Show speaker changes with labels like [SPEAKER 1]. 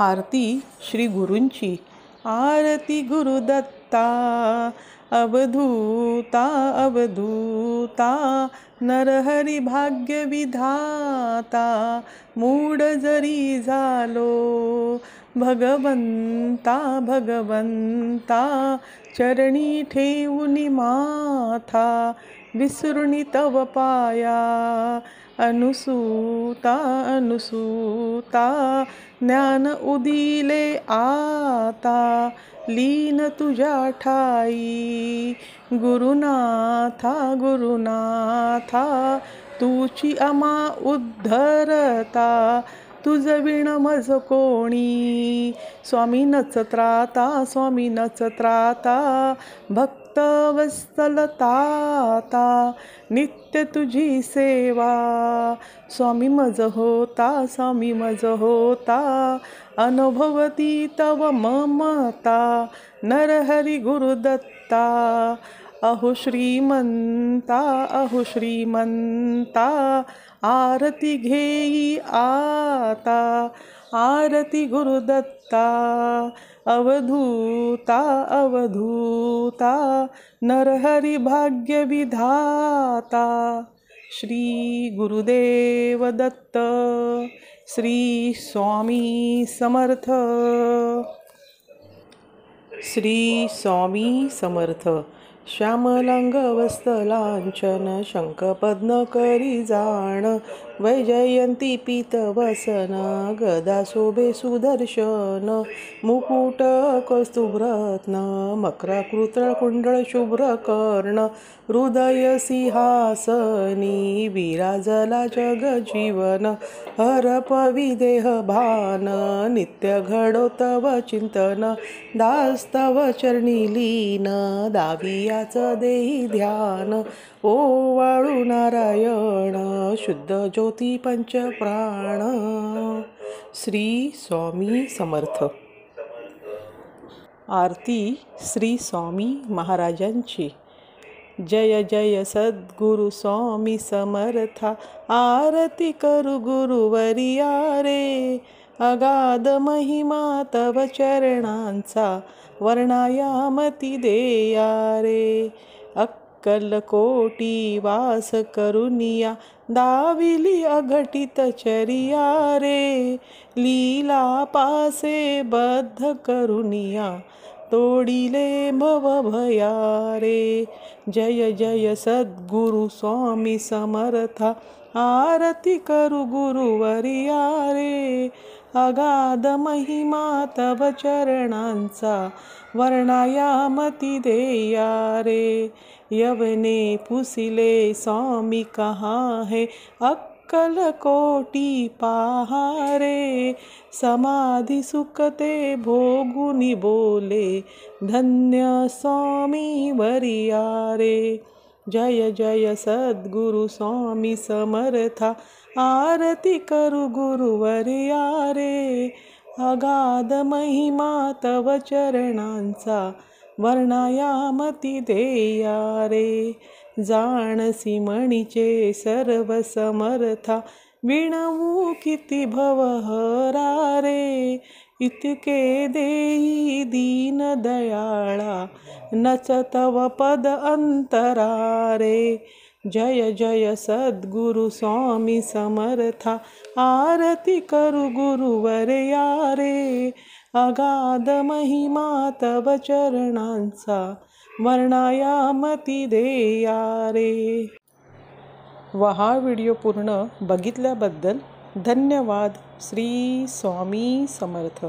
[SPEAKER 1] आरती श्री गुरूंची. आरती गुरुदत्ता, अवधूता अवधूता, नरहरी भाग्य विधाता, मूड जरी झालो भगवंता भगवंता, चरणी ठेवूनी माथा, विसरुनी तव पाया, अनुसूता अनुसूता, ज्ञान उदिले आता, लीन तुझ्या ठाई, गुरुनाथा गुरुनाथा, तुची अमा उद्धरता, तुझ विण मज कोणी, स्वामी नचत्राता स्वामी नचत्राता, भक्त वत्सलताता, नित्य तुझी सेवा, स्वामी मज होता स्वामी मज होता, अनुभवती तव ममता, नरहरी गुरुदत्ता, अहो श्रीमंता अहो श्रीमंता, आरती घेई आता, आरती गुरुदत्ता, अवधूता अवधूता, नरहरी भाग्य विधाता. श्री गुरुदेव दत्त. श्री स्वामी समर्थ. श्री स्वामी समर्थ. श्यामलांग वस्तलांचन, शंखपद्म करी जाण, वैजयंती पीतवसन, गदा शोभे सुदर्शन, मुकुट कौस्तुभरत्न, मकराकृत कुंडळ शुभ्र कर्ण, हृदय सिंहासनी विराजला जग जीवन, हरपवी देह भान, नित्य घडो तव चिंतन, दास्तव चरणी लीन, दावियाच देही ध्यान, ओवाळू नारायण, शुद्ध ज्योती पंचप्राण. श्री स्वामी समर्थ. आरती श्री स्वामी महाराजांची. जय जय सद्गुरु स्वामी समर्था, आरती करू गुरुवर्या रे, अगाध महिमा तव चरणांचा, वर्णायामती देया रे, अक्कल कोटी वास करुनिया, दाविली अघटित चरिया रे, लीला पासे बद्ध करुनिया, तोडिले भव भया रे. जय जय सद्गुरु स्वामी समर्था, आरती करू गुरुवर्या रे, अगाध महिमा तव चरणांचा, वर्णायामती देया रे, यवने पुसिले स्वामी कहाँ है, अक्कल कोटी पहा रे, समाधी सुखते भोगुनी बोले, धन्य स्वामी वर्या रे. जय जय सद्गुरु स्वामी समर्था, आरती करू गुरुवर्या रे, अगाध महिमा तव चरणांचा, वर्णायामती देया रे. जाणसी मणीचे सर्व समर्था, विणवू किती भवहरा रे, इतके देई दीन दयाळा, नच तव पद अंतरा रे. जय जय सद्गुरु स्वामी समर्था, आरती करू गुरुवर्या रे, अगाध महिमा तव चरणांचा, वर्णायामती देया रे. व हा व्हिडिओ पूर्ण बघितल्याबद्दल धन्यवाद. श्री स्वामी समर्थ.